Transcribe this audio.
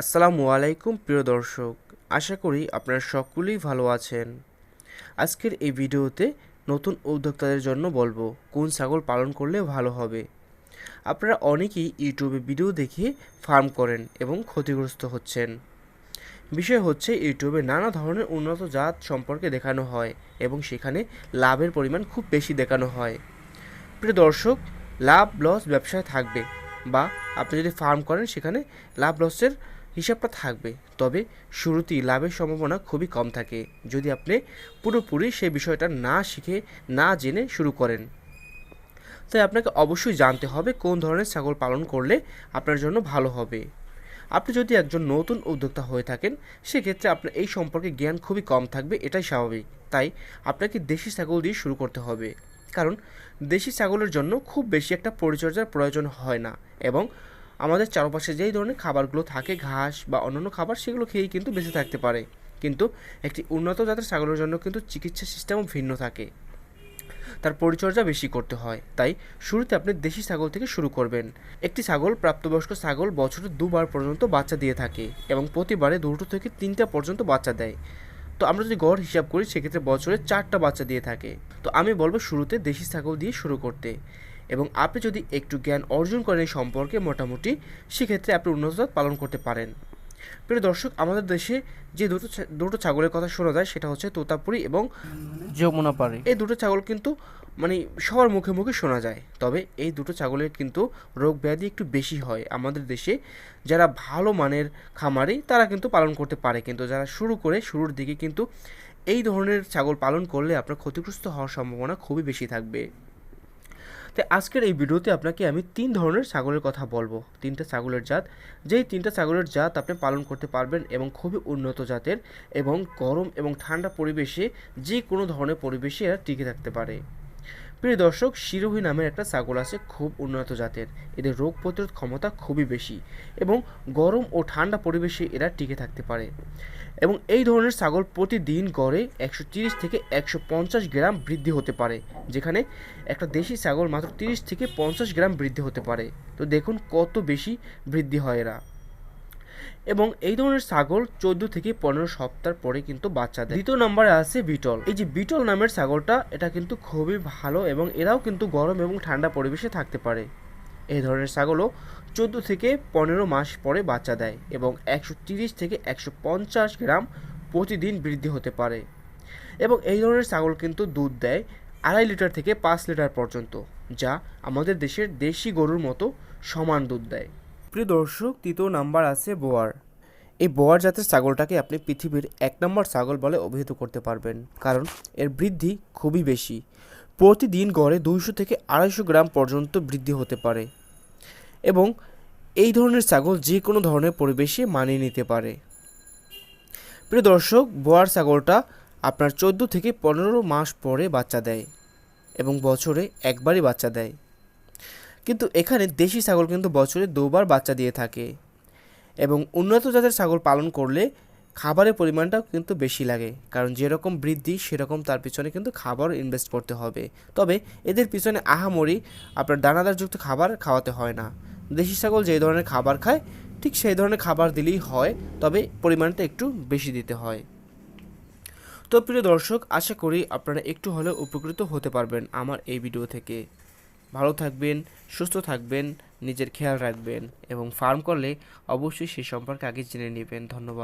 আসসালামু আলাইকুম প্রিয় দর্শক, আশা করি আপনারা সকলেই ভালো আছেন। আজকের এই ভিডিওতে নতুন উদ্যোক্তাদের জন্য বলবো কোন ছাগল পালন করলে ভালো হবে। আপনারা অনেকেই ইউটিউবে ভিডিও দেখে ফার্ম করেন এবং ক্ষতিগ্রস্ত হচ্ছেন। বিষয় হচ্ছে ইউটিউবে নানা ধরনের উন্নত জাত সম্পর্কে দেখানো হয় এবং সেখানে লাভের পরিমাণ খুব বেশি দেখানো হয়। প্রিয় দর্শক, লাভ লস ব্যবসায় থাকবে, বা আপনি যদি ফার্ম করেন সেখানে লাভ লসের হিসাবটা থাকবে, তবে শুরুতেই লাভের সম্ভাবনা খুবই কম থাকে যদি আপনি পুরোপুরি সেই বিষয়টা না শিখে না জেনে শুরু করেন। তাই আপনাকে অবশ্যই জানতে হবে কোন ধরনের ছাগল পালন করলে আপনার জন্য ভালো হবে। আপনি যদি একজন নতুন উদ্যোক্তা হয়ে থাকেন সেক্ষেত্রে আপনার এই সম্পর্কে জ্ঞান খুবই কম থাকবে, এটাই স্বাভাবিক। তাই আপনাকে দেশি ছাগল দিয়ে শুরু করতে হবে, কারণ দেশি ছাগলের জন্য খুব বেশি একটা পরিচর্যার প্রয়োজন হয় না এবং আমাদের চারপাশে যেই ধরনের খাবারগুলো থাকে, ঘাস বা অন্যান্য খাবার, সেগুলো খেয়েই কিন্তু বেঁচে থাকতে পারে। কিন্তু একটি উন্নত জাতের ছাগলের জন্য কিন্তু চিকিৎসা সিস্টেমও ভিন্ন থাকে, তার পরিচর্যা বেশি করতে হয়। তাই শুরুতে আপনি দেশি ছাগল থেকে শুরু করবেন। একটি ছাগল, প্রাপ্তবয়স্ক ছাগল, বছরে 2 বার পর্যন্ত বাচ্চা দিয়ে থাকে এবং প্রতিবারে 2 থেকে 3টা পর্যন্ত বাচ্চা দেয়। তো আমরা যদি গড় হিসাব করি সেক্ষেত্রে বছরে 4টা বাচ্চা দিয়ে থাকে। তো আমি বলবো শুরুতে দেশি ছাগল দিয়ে শুরু করতে, এবং আপনি যদি একটু জ্ঞান অর্জন করেন এই সম্পর্কে মোটামুটি, সেক্ষেত্রে আপনি উন্নত জাত পালন করতে পারেন। প্রিয় দর্শক, আমাদের দেশে যে দুটো ছাগলের কথা শোনা যায় সেটা হচ্ছে তোতাপুরি এবং যমুনাপাড়ি। এই দুটো ছাগল কিন্তু মানে সবার মুখে মুখে শোনা যায়, তবে এই দুটো ছাগলের কিন্তু রোগ ব্যাধি একটু বেশি হয় আমাদের দেশে। যারা ভালো মানের খামারি তারা কিন্তু পালন করতে পারে, কিন্তু যারা শুরু করে শুরুর দিকে কিন্তু এই ধরনের ছাগল পালন করলে আপনার ক্ষতিগ্রস্ত হওয়ার সম্ভাবনা খুবই বেশি থাকবে। তাই আজকের এই ভিডিওতে আপনাকে আমি 3 ধরনের ছাগলের কথা বলবো, 3টা ছাগলের জাত, যেই 3টা ছাগলের জাত আপনি পালন করতে পারবেন এবং খুবই উন্নত জাতের, এবং গরম এবং ঠান্ডা পরিবেশে, যে কোনো ধরনের পরিবেশে এরা টিকে থাকতে পারে। প্রিয় দর্শক, শিরোহী নামের একটা ছাগল আছে, খুব উন্নত জাতের। এদের রোগ প্রতিরোধ ক্ষমতা খুবই বেশি এবং গরম ও ঠান্ডা পরিবেশে এরা টিকে থাকতে পারে। এবং এই ধরনের ছাগল প্রতিদিন গড়ে 130 থেকে 150 গ্রাম বৃদ্ধি হতে পারে, যেখানে একটা দেশি ছাগল মাত্র 30 থেকে 50 গ্রাম বৃদ্ধি হতে পারে। তো দেখুন কত বেশি বৃদ্ধি হয় এরা। এবং এই ধরনের ছাগল 14 থেকে 15 সপ্তাহ পরে কিন্তু বাচ্চা দেয়। দ্বিতীয় নম্বরে আছে বিটল। এই যে বিটল নামের ছাগলটা, এটা কিন্তু খুবই ভালো এবং এরাও কিন্তু গরম এবং ঠান্ডা পরিবেশে থাকতে পারে। এই ধরনের ছাগলও 14 থেকে 15 মাস পরে বাচ্চা দেয় এবং 130 থেকে 150 গ্রাম প্রতিদিন বৃদ্ধি হতে পারে। এবং এই ধরনের ছাগল কিন্তু দুধ দেয় 2.5 লিটার থেকে 5 লিটার পর্যন্ত, যা আমাদের দেশের দেশি গরুর মতো সমান দুধ দেয়। প্রিয় দর্শক, তৃতীয় নাম্বার আছে বোয়ার। এই বোয়ার জাতের ছাগলটাকে আপনি পৃথিবীর 1 নম্বর ছাগল বলে অভিহিত করতে পারবেন, কারণ এর বৃদ্ধি খুবই বেশি। প্রতিদিন গড়ে 200 থেকে 250 গ্রাম পর্যন্ত বৃদ্ধি হতে পারে এবং এই ধরনের ছাগল যে কোনো ধরনের পরিবেশে মানিয়ে নিতে পারে। প্রিয় দর্শক, বোয়ার ছাগলটা আপনার 14 থেকে 15 মাস পরে বাচ্চা দেয় এবং বছরে একবারই বাচ্চা দেয়। কিন্তু এখানে দেশি ছাগল কিন্তু বছরে 2 বার বাচ্চা দিয়ে থাকে। এবং উন্নত জাতের ছাগল পালন করলে খাবারের পরিমাণটাও কিন্তু বেশি লাগে, কারণ যেরকম বৃদ্ধি সেরকম তার পিছনে কিন্তু খাবার ইনভেস্ট করতে হবে। তবে এদের পিছনে আহামরি আপনার দানাদারযুক্ত খাবার খাওয়াতে হয় না। দেশি ছাগল যে ধরনের খাবার খায় ঠিক সেই ধরনের খাবার দিলেই হয়, তবে পরিমাণটা একটু বেশি দিতে হয়। তো প্রিয় দর্শক, আশা করি আপনারা একটু হলেও উপকৃত হতে পারবেন আমার এই ভিডিও থেকে। ভালো থাকবেন, সুস্থ থাকবেন, নিজের খেয়াল রাখবেন এবং ফার্ম করলে অবশ্যই সে সম্পর্কে আগে জেনে নেবেন। ধন্যবাদ।